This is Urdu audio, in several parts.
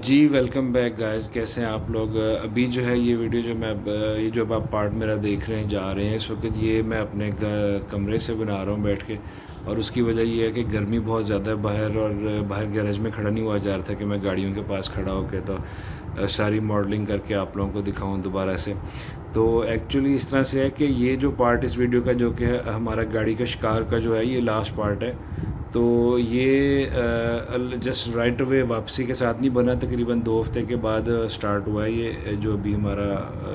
جی ویلکم بیک گائز، کیسے ہیں آپ لوگ؟ ابھی جو ہے یہ ویڈیو جو میں یہ جو اب آپ پارٹ میرا دیکھ رہے ہیں جا رہے ہیں اس وقت، یہ میں اپنے کمرے سے بنا رہا ہوں بیٹھ کے. اور اس کی وجہ یہ ہے کہ گرمی بہت زیادہ ہے باہر، اور باہر گیراج میں کھڑا نہیں ہوا جا رہا تھا کہ میں گاڑیوں کے پاس کھڑا ہو کے تو ساری ماڈلنگ کر کے آپ لوگوں کو دکھاؤں دوبارہ سے. تو ایکچولی اس طرح سے ہے کہ یہ جو پارٹ اس ویڈیو کا جو کہ ہے ہمارا گاڑی کا شکار کا جو ہے، یہ لاسٹ پارٹ ہے. تو یہ جسٹ رائٹ اوے واپسی کے ساتھ نہیں بنا، تقریباً 2 ہفتے کے بعد سٹارٹ ہوا ہے یہ جو ابھی ہمارا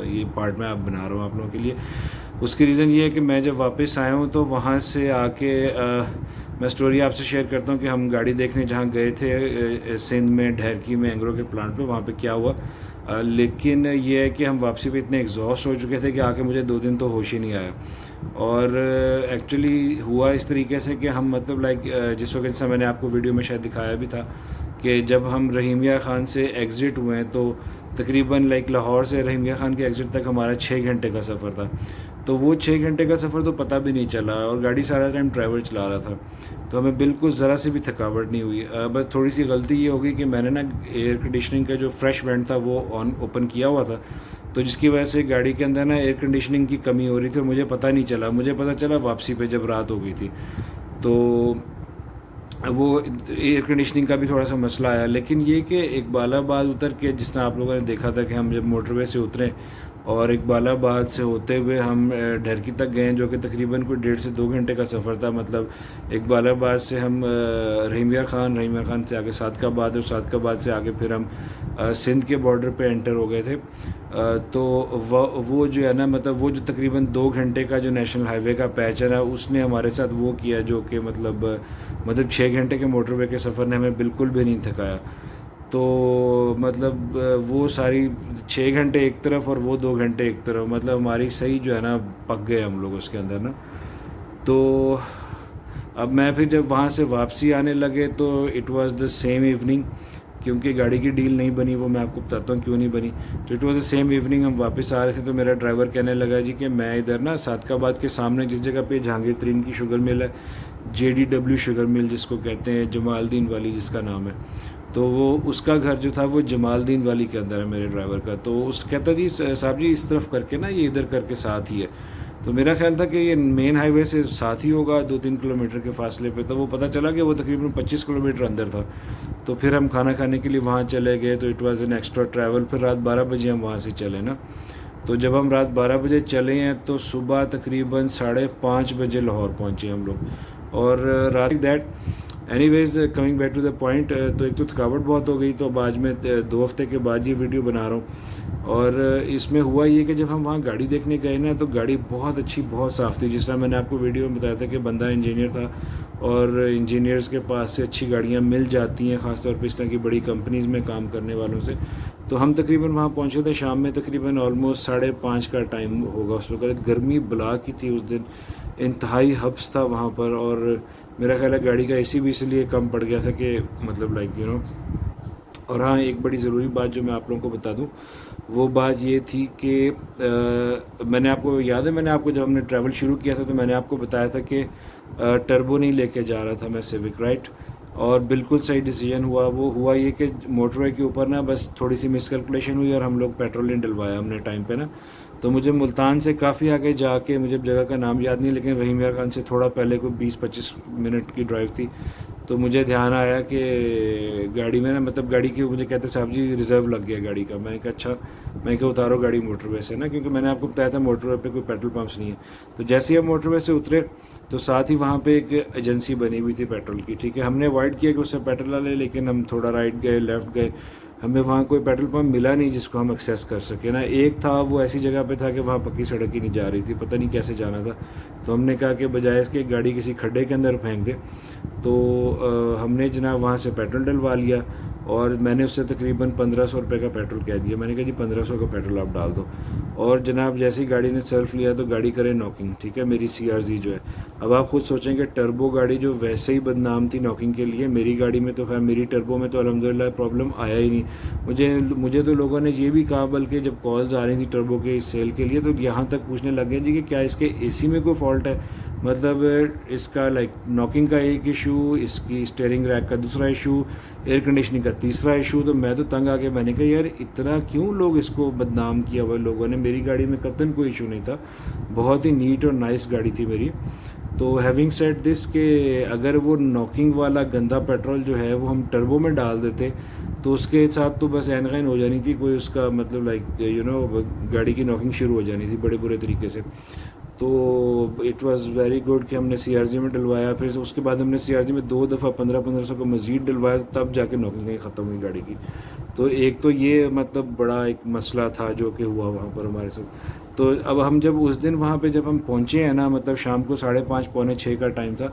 یہ پارٹ میں بنا رہا ہوں آپ لوگوں کے لیے. اس کی ریزن یہ ہے کہ میں جب واپس آیا ہوں تو وہاں سے آ کے میں سٹوری آپ سے شیئر کرتا ہوں کہ ہم گاڑی دیکھنے جہاں گئے تھے سندھ میں ڈھیرکی میں اینگرو کے پلانٹ پہ، وہاں پہ کیا ہوا. لیکن یہ ہے کہ ہم واپسی پہ اتنے ایگزاسٹ ہو چکے تھے کہ آ کے مجھے 2 دن تو ہوش ہی نہیں آیا. اور ایکچولی ہوا اس طریقے سے کہ ہم مطلب لائک جس وقت سے میں نے آپ کو ویڈیو میں شاید دکھایا بھی تھا کہ جب ہم رحیمیہ خان سے ایگزٹ ہوئے ہیں تو تقریباً لائک لاہور سے رحیمیہ خان کے ایگزٹ تک ہمارا 6 گھنٹے کا سفر تھا. تو وہ 6 گھنٹے کا سفر تو پتہ بھی نہیں چلا، اور گاڑی سارا ٹائم ڈرائیور چلا رہا تھا، تو ہمیں بالکل ذرا سی بھی تھکاوٹ نہیں ہوئی. بس تھوڑی سی غلطی یہ ہوگی کہ میں نے نا ایئر کنڈیشننگ کا جو فریش وینٹ تھا وہ اوپن کیا ہوا تھا، تو جس کی وجہ سے گاڑی کے اندر نا ایئر کنڈیشننگ کی کمی ہو رہی تھی اور مجھے پتہ نہیں چلا. مجھے پتہ چلا واپسی پہ جب رات ہو گئی تھی، تو وہ ایئر کنڈیشننگ کا بھی تھوڑا سا مسئلہ آیا. لیکن یہ کہ اقبال آباد اتر کے جس طرح آپ لوگوں نے دیکھا تھا کہ ہم جب موٹر وے سے اترے اور اقبال آباد سے ہوتے ہوئے ہم ڈھیرکی تک گئے، جو کہ تقریباً کوئی 1.5 سے 2 گھنٹے کا سفر تھا. مطلب اقبال آباد سے ہم رحیمیہ خان سے آگے صادق آباد، اور صادق آباد سے آگے پھر ہم سندھ کے بارڈر پہ انٹر ہو گئے تھے. تو وہ جو ہے نا مطلب وہ جو تقریباً 2 گھنٹے کا جو نیشنل ہائی وے کا پیچ ہے نا، اس نے ہمارے ساتھ وہ کیا جو کہ مطلب 6 گھنٹے کے موٹر وے کے سفر نے ہمیں بالکل بھی نہیں تھکایا. تو مطلب وہ ساری 6 گھنٹے ایک طرف اور وہ 2 گھنٹے ایک طرف، مطلب ہماری صحیح جو ہے نا پک گئے ہم لوگ اس کے اندر نا. تو اب میں پھر جب وہاں سے واپسی آنے لگے تو it was the same evening, کیونکہ گاڑی کی ڈیل نہیں بنی، وہ میں آپ کو بتاتا ہوں کیوں نہیں بنی. تو it was the same evening, ہم واپس آ رہے تھے تو میرا ڈرائیور کہنے لگا جی کہ میں ادھر نا صادق آباد کے سامنے جس جگہ پہ جہانگیر ترین کی شوگر مل ہے، JDW شوگر مل جس کو کہتے ہیں، جمال الدین والی جس کا نام ہے، تو وہ اس کا گھر جو تھا وہ جمال الدین والی کے اندر ہے میرے ڈرائیور کا. تو اس کہتا جی صاحب جی اس طرف کر کے نا یہ ادھر کر کے ساتھ ہی ہے. تو میرا خیال تھا کہ یہ مین ہائی وے سے ساتھ ہی ہوگا 2-3 کلومیٹر کے فاصلے پہ، تو وہ پتہ چلا کہ وہ تقریباً 25 کلومیٹر اندر تھا. تو پھر ہم کھانا کھانے کے لیے وہاں چلے گئے، تو it was an extra travel. پھر رات 12 بجے ہم وہاں سے چلے نا. تو جب ہم رات 12 بجے چلے ہیں تو صبح تقریباً 5:30 بجے لاہور پہنچے ہم لوگ. اور رات that anyways coming back to the point, تو ایک تو تھکاوٹ بہت ہو گئی، تو اب آج میں 2 ہفتے کے بعد یہ ویڈیو بنا رہا ہوں. اور اس میں ہوا یہ کہ جب ہم وہاں گاڑی دیکھنے گئے نا تو گاڑی بہت اچھی بہت صاف تھی. جس طرح میں نے آپ کو ویڈیو میں بتایا تھا کہ بندہ انجینئر تھا، اور انجینئرز کے پاس سے اچھی گاڑیاں مل جاتی ہیں، خاص طور پہ اس طرح کی بڑی کمپنیز میں کام کرنے والوں سے. تو ہم تقریباً وہاں پہنچے تھے شام میں، تقریباً آلموسٹ 5:30 کا ٹائم ہوگا اس وقت. گرمی بلا کی تھی اس دن، انتہائی حبس تھا وہاں پر. اور میرا خیال ہے گاڑی کا AC بھی اس لیے کم پڑ گیا تھا کہ مطلب لائک اور ہاں ایک بڑی ضروری بات جو میں آپ لوگوں کو بتا دوں، وہ بات یہ تھی کہ میں نے آپ کو یاد ہے، میں نے آپ کو جب ہم نے ٹریول شروع کیا تھا تو میں نے آپ کو بتایا تھا کہ ٹربو نہیں لے کے جا رہا تھا میں سیوک، رائٹ. اور بالکل صحیح ڈیسیجن ہوا. وہ ہوا یہ کہ موٹر وے کے اوپر نا بس تھوڑی سی مس کیلکولیشن ہوئی اور ہم لوگ پیٹرول نہیں ڈلوایا ہم نے ٹائم پہ نا. تو مجھے ملتان سے کافی آگے جا کے، مجھے جگہ کا نام یاد نہیں، لیکن رحیمیہ خان سے تھوڑا پہلے کوئی 20-25 منٹ کی ڈرائیو تھی. تو مجھے دھیان آیا کہ گاڑی میں نا مطلب گاڑی کی مجھے کہتے صاحب جی ریزرو لگ گیا گاڑی کا. میں نے کہا اچھا، میں کہا اتارو گاڑی موٹر وے سے نا، کیونکہ میں نے آپ کو بتایا تھا موٹر وے پہ کوئی پیٹرول پمپس نہیں ہے. تو جیسے ہی ہم موٹر وے سے اترے تو ساتھ ہی وہاں پہ ایک ایجنسی بنی ہوئی تھی پیٹرول کی، ٹھیک ہے. ہم نے اوائڈ کیا کہ اس سے پیٹرول لے، لیکن ہم تھوڑا رائٹ گئے لیفٹ گئے، ہمیں وہاں کوئی پیٹرول پمپ ملا نہیں جس کو ہم ایکسیس کر سکیں نا. ایک تھا وہ ایسی جگہ پہ تھا کہ وہاں پکی سڑک ہی نہیں جا رہی تھی، پتہ نہیں کیسے جانا تھا. تو ہم نے کہا کہ بجائے اس کے گاڑی کسی کھڈے کے اندر پھینک دے. تو ہم نے جناب وہاں سے پیٹرول ڈلوا لیا، اور میں نے اس سے تقریباً 1500 روپے کا پیٹرول کہہ دیا. میں نے کہا جی 1500 کا پیٹرول آپ ڈال دو. اور جناب جیسے ہی گاڑی نے سیلف لیا تو گاڑی کرے ناکنگ، ٹھیک ہے، میری CRZ جو ہے. اب آپ خود سوچیں کہ ٹربو گاڑی جو ویسے ہی بدنام تھی ناکنگ کے لیے، میری گاڑی میں تو خیر میری ٹربو میں تو الحمدللہ پرابلم آیا ہی نہیں. مجھے تو لوگوں نے یہ بھی کہا، بلکہ جب کالز آ رہی تھی ٹربو کے اس سیل کے لیے تو یہاں تک پوچھنے لگ گئے جی کہ کیا اس کے AC میں کوئی فالٹ ہے. مطلب اس کا لائک ناکنگ کا ایک ایشو، اس کی اسٹیئرنگ ریک کا دوسرا ایشو، ایئر کنڈیشننگ کا تیسرا ایشو. تو میں تو تنگ آ کے میں نے کہا یار اتنا کیوں لوگ اس کو بدنام کیا ہوا لوگوں نے. میری گاڑی میں قطعاً کوئی ایشو نہیں تھا، بہت ہی نیٹ اور نائس گاڑی تھی میری. تو ہیونگ سیڈ دس کہ اگر وہ ناکنگ والا گندا پیٹرول جو ہے وہ ہم ٹربو میں ڈال دیتے تو اس کے ساتھ تو بس عین غین ہو جانی تھی کوئی اس کا مطلب لائک گاڑی کی ناکنگ شروع ہو جانی تھی بڑے برے طریقے سے. تو اٹ واز ویری گڈ کہ ہم نے سی آر جی میں ڈلوایا. پھر اس کے بعد ہم نے سی آر جی میں 2 دفعہ 1500 کو مزید ڈلوایا، تب جا کے ناکنگ ختم ہوئی گاڑی کی. تو ایک تو یہ مطلب بڑا ایک مسئلہ تھا جو کہ ہوا وہاں پر ہمارے ساتھ. تو اب ہم جب اس دن وہاں پہ جب ہم پہنچے ہیں نا، مطلب شام کو 5:30 پونے 6 کا ٹائم تھا.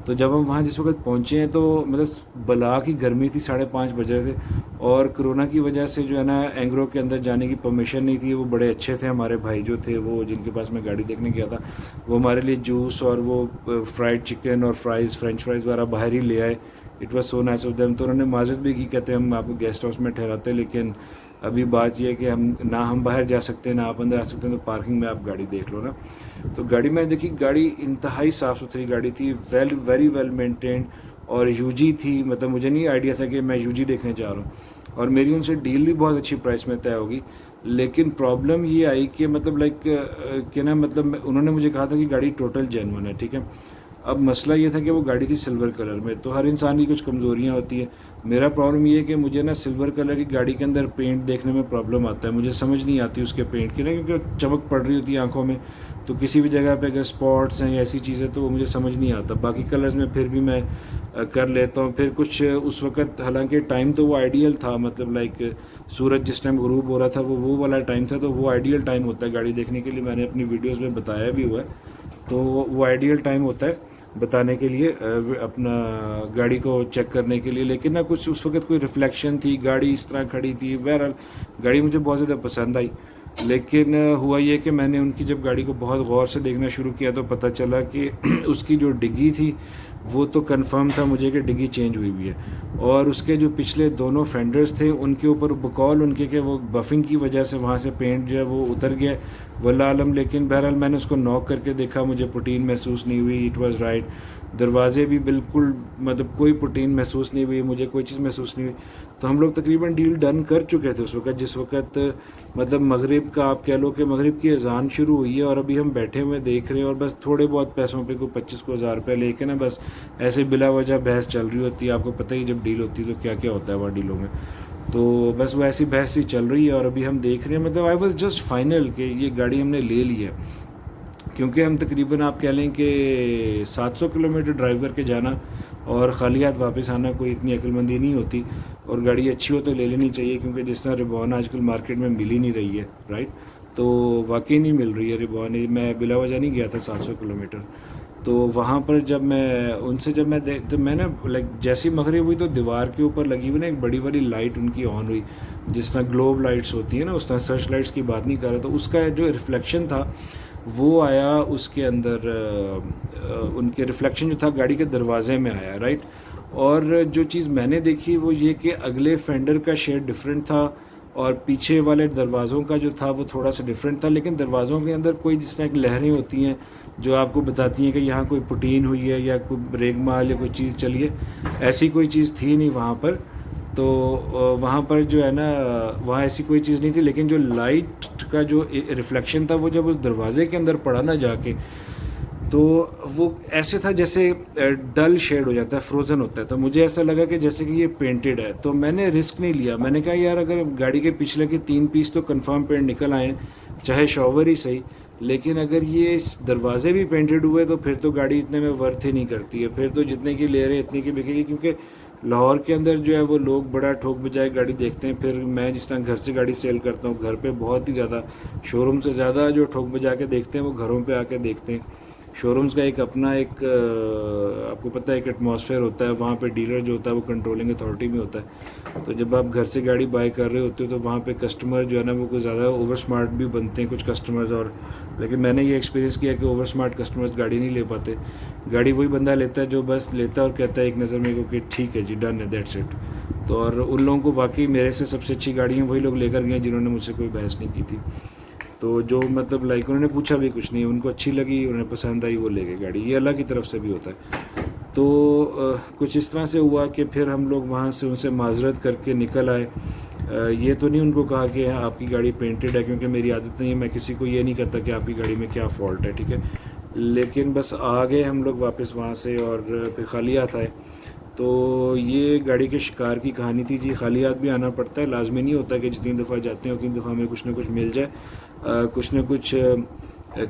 تو جب ہم وہاں جس وقت پہنچے ہیں تو مطلب بلا کی گرمی تھی، 5:30 بج رہے تھے. اور کرونا کی وجہ سے جو ہے نا اینگرو کے اندر جانے کی پرمیشن نہیں تھی. وہ بڑے اچھے تھے ہمارے بھائی جو تھے، وہ جن کے پاس میں گاڑی دیکھنے گیا تھا، وہ ہمارے لیے جوس اور وہ فرائیڈ چکن اور فرینچ فرائز وغیرہ باہر ہی لے آئے. It was so nice of them. تو انہوں نے معذرت بھی کی، کہتے ہیں ہم آپ کو گیسٹ ہاؤس میں ٹھہراتے، لیکن ابھی بات یہ ہے کہ ہم باہر جا سکتے ہیں نہ آپ اندر آ سکتے ہیں، تو پارکنگ میں آپ گاڑی دیکھ لو نا. تو گاڑی میں دیکھی، گاڑی انتہائی صاف ستھری گاڑی تھی، ویری ویل مینٹینڈ. اور یو جی تھی، مطلب مجھے نہیں آئیڈیا تھا کہ میں یو جی دیکھنے جا رہا ہوں. اور میری ان سے ڈیل بھی بہت اچھی پرائس میں طے ہوگی. لیکن پرابلم یہ آئی کہ مطلب لائک کہ نا مطلب انہوں نے مجھے کہا تھا کہ گاڑی ٹوٹل جینون ہے، ٹھیک ہے. اب مسئلہ یہ تھا کہ وہ گاڑی تھی سلور کلر میں. تو ہر انسان کی کچھ کمزوریاں ہوتی ہیں. میرا پرابلم یہ ہے کہ مجھے نا سلور کلر کی گاڑی کے اندر پینٹ دیکھنے میں پرابلم آتا ہے. مجھے سمجھ نہیں آتی اس کے پینٹ کی نا، کیونکہ چمک پڑ رہی ہوتی ہے آنکھوں میں. تو کسی بھی جگہ پہ اگر اسپاٹس ہیں یا ایسی چیزیں تو وہ مجھے سمجھ نہیں آتا. باقی کلرز میں پھر بھی میں کر لیتا ہوں. پھر کچھ اس وقت حالانکہ ٹائم تو وہ آئیڈیل تھا، مطلب لائک سورج جس ٹائم غروب ہو رہا تھا وہ والا ٹائم تھا. تو وہ آئیڈیل ٹائم ہوتا ہے گاڑی دیکھنے کے لیے. میں نے اپنی ویڈیوز میں بتایا بھی ہوا ہے. تو وہ آئیڈیل ٹائم ہوتا ہے بتانے کے لیے، اپنا گاڑی کو چیک کرنے کے لیے. لیکن نہ کچھ اس وقت کوئی ریفلیکشن تھی، گاڑی اس طرح کھڑی تھی. بہرحال گاڑی مجھے بہت زیادہ پسند آئی. لیکن ہوا یہ کہ میں نے ان کی جب گاڑی کو بہت غور سے دیکھنا شروع کیا تو پتہ چلا کہ اس کی جو ڈگی تھی وہ تو کنفرم تھا مجھے کہ ڈگی چینج ہوئی ہوئی ہے. اور اس کے جو پچھلے دونوں فینڈرز تھے ان کے اوپر بقول ان کے کہ وہ بفنگ کی وجہ سے وہاں سے پینٹ جو ہے وہ اتر گیا واللہ عالم. لیکن بہرحال میں نے اس کو نوک کر کے دیکھا، مجھے پٹین محسوس نہیں ہوئی. It was right. دروازے بھی بالکل مطلب کوئی پٹین محسوس نہیں ہوئی، مجھے کوئی چیز محسوس نہیں ہوئی. تو ہم لوگ تقریباً ڈیل ڈن کر چکے تھے اس وقت، جس وقت مطلب مغرب کا آپ کہہ لو کہ مغرب کی اذان شروع ہوئی ہے. اور ابھی ہم بیٹھے ہوئے دیکھ رہے ہیں اور بس تھوڑے بہت پیسوں پہ کوئی 25,000 روپے لے کے نا بس ایسے بلا وجہ بحث چل رہی ہوتی ہے. آپ کو پتہ ہی جب ڈیل ہوتی ہے تو کیا کیا ہوتا ہے وہاں ڈیلوں میں. تو بس وہ ایسی بحث ہی چل رہی ہے. اور ابھی ہم دیکھ رہے ہیں، مطلب آئی واز جسٹ فائنل کہ یہ گاڑی ہم نے لے لی ہے. کیونکہ ہم تقریباً آپ کہہ لیں کہ 700 کلومیٹر ڈرائیو کر کے جانا اور خالی ہاتھ واپس آنا کوئی اتنی عقل مندی نہیں ہوتی. اور گاڑی اچھی ہو تو لے لینی چاہیے، کیونکہ جس طرح ریبون آج کل مارکیٹ میں مل ہی نہیں رہی ہے، رائٹ. تو واقعی نہیں مل رہی ہے ریبون. میں بلا وجہ نہیں گیا تھا 700 کلومیٹر. تو وہاں پر جب میں ان سے جب میں نا لائک جیسی مغرب ہوئی تو دیوار کے اوپر لگی ہوئی نا ایک بڑی والی لائٹ ان کی آن ہوئی، جس طرح گلوب لائٹس ہوتی ہیں نا، اس طرح سرچ لائٹس کی بات نہیں کر رہا. تو اس کا جو ریفلیکشن تھا وہ آیا اس کے اندر، ان کے ریفلیکشن جو تھا گاڑی کے دروازے میں آیا، رائٹ. اور جو چیز میں نے دیکھی وہ یہ کہ اگلے فینڈر کا شیڈ ڈفرینٹ تھا اور پیچھے والے دروازوں کا جو تھا وہ تھوڑا سا ڈفرینٹ تھا. لیکن دروازوں کے اندر کوئی جس طرح ایک لہریں ہوتی ہیں جو آپ کو بتاتی ہیں کہ یہاں کوئی پٹین ہوئی ہے یا کوئی بریک مال یا کوئی چیز چلی ہے، ایسی کوئی چیز تھی نہیں وہاں پر. تو وہاں پر جو ہے نا وہاں ایسی کوئی چیز نہیں تھی. لیکن جو لائٹ کا جو ریفلیکشن تھا وہ جب اس دروازے کے اندر پڑا نا جا کے، تو وہ ایسے تھا جیسے ڈل شیڈ ہو جاتا ہے، فروزن ہوتا ہے. تو مجھے ایسا لگا کہ جیسے کہ یہ پینٹڈ ہے. تو میں نے رسک نہیں لیا. میں نے کہا یار اگر گاڑی کے پچھلے کے 3 پیس تو کنفرم پینٹ نکل آئے چاہے شاور ہی صحیح، لیکن اگر یہ دروازے بھی پینٹڈ ہوئے تو پھر تو گاڑی اتنے میں ورتھ ہی نہیں کرتی ہے. پھر تو جتنے کی لے رہے ہیں اتنے کی بکے گی. کیونکہ لاہور کے اندر جو ہے وہ لوگ بڑا ٹھوک بجائے گاڑی دیکھتے ہیں. پھر میں جس طرح گھر سے گاڑی سیل کرتا ہوں، گھر پہ بہت ہی زیادہ شو روم سے زیادہ جو ٹھوک بجا کے دیکھتے ہیں وہ گھروں پہ آ کے دیکھتے ہیں. شو رومز کا ایک اپنا ایک آپ کو پتہ ہے ایک ایٹماسفیئر ہوتا ہے. وہاں پہ ڈیلر جو ہوتا ہے وہ کنٹرولنگ اتھارٹی میں ہوتا ہے. تو جب آپ گھر سے گاڑی بائی کر رہے ہوتے ہو تو وہاں پہ کسٹمر جو ہے نا وہ کوئی زیادہ اوور سمارٹ بھی بنتے ہیں کچھ کسٹمرز. اور لیکن میں نے یہ ایکسپیرینس کیا کہ اوور سمارٹ کسٹمرز گاڑی نہیں لے پاتے. گاڑی وہی بندہ لیتا ہے جو بس لیتا ہے اور کہتا ہے ایک نظر میں کہ ٹھیک ہے جی ڈن ہے، دیٹس اٹ. تو اور ان لوگوں کو واقعی میرے سے سب سے اچھی گاڑیاں وہی لوگ لے کر گئے جنہوں نے مجھ سے کوئی بحث نہیں کی تھی. تو جو مطلب لائک انہوں نے پوچھا بھی کچھ نہیں، ان کو اچھی لگی، انہیں پسند آئی، وہ لے گئے گاڑی. یہ اللہ کی طرف سے بھی ہوتا ہے. تو کچھ اس طرح سے ہوا کہ پھر ہم لوگ وہاں سے ان سے معذرت کر کے نکل آئے. یہ تو نہیں ان کو کہا کہ آپ کی گاڑی پینٹڈ ہے، کیونکہ میری عادت نہیں ہے، میں کسی کو یہ نہیں کرتا کہ آپ کی گاڑی میں کیا فالٹ ہے، ٹھیک ہے. لیکن بس آ گئے ہم لوگ واپس وہاں سے، اور پھر خالی ہاتھ آئے. تو یہ گاڑی کے شکار کی کہانی تھی جی. خالی ہاتھ بھی آنا پڑتا ہے، لازمی نہیں ہوتا کہ جتنی دفعہ جاتے ہیں اتنی دفعہ میں کچھ نہ کچھ مل جائے. کچھ نہ کچھ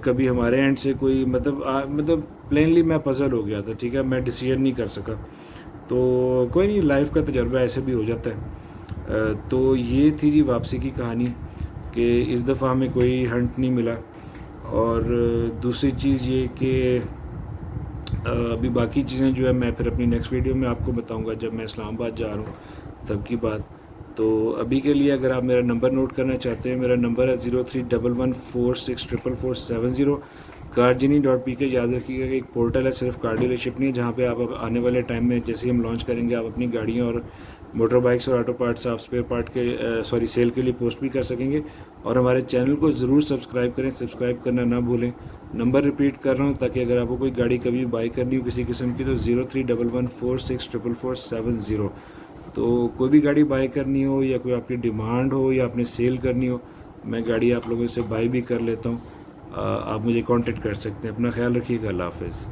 کبھی ہمارے اینڈ سے کوئی مطلب پلینلی میں پزل ہو گیا تھا، ٹھیک ہے، میں ڈیسیژن نہیں کر سکا. تو کوئی نہیں، لائف کا تجربہ ایسے بھی ہو جاتا ہے. تو یہ تھی جی واپسی کی کہانی کہ اس دفعہ ہمیں کوئی ہنٹ نہیں ملا. اور دوسری چیز یہ کہ ابھی باقی چیزیں جو ہے میں پھر اپنی نیکسٹ ویڈیو میں آپ کو بتاؤں گا جب میں اسلام آباد جا رہا ہوں تب کی بات. تو ابھی کے لیے اگر آپ میرا نمبر نوٹ کرنا چاہتے ہیں، میرا نمبر ہے 0311464470. carjini.pk. یاد رکھیے گا کہ ایک پورٹل ہے، صرف کار ڈیلرشپ نہیں ہے، جہاں پہ آپ آنے والے ٹائم میں جیسے ہی ہم لانچ کریں گے آپ اپنی گاڑیوں اور موٹر بائکس اور آٹو پارٹس آپ اسپیئر پارٹ کے سیل کے لیے پوسٹ بھی کر سکیں گے. اور ہمارے چینل کو ضرور سبسکرائب کریں، سبسکرائب کرنا نہ بھولیں. نمبر ریپیٹ کر رہا ہوں تاکہ اگر آپ کو کوئی گاڑی کبھی بائی کرنی ہو کسی قسم کی تو 0311464470. تو کوئی بھی گاڑی بائی کرنی ہو یا کوئی آپ کی ڈیمانڈ ہو یا آپ نے سیل کرنی ہو، میں گاڑی آپ لوگوں سے بائی بھی کر لیتا ہوں. آپ مجھے کانٹیکٹ کر سکتے ہیں. اپنا خیال رکھیے گا. اللہ حافظ.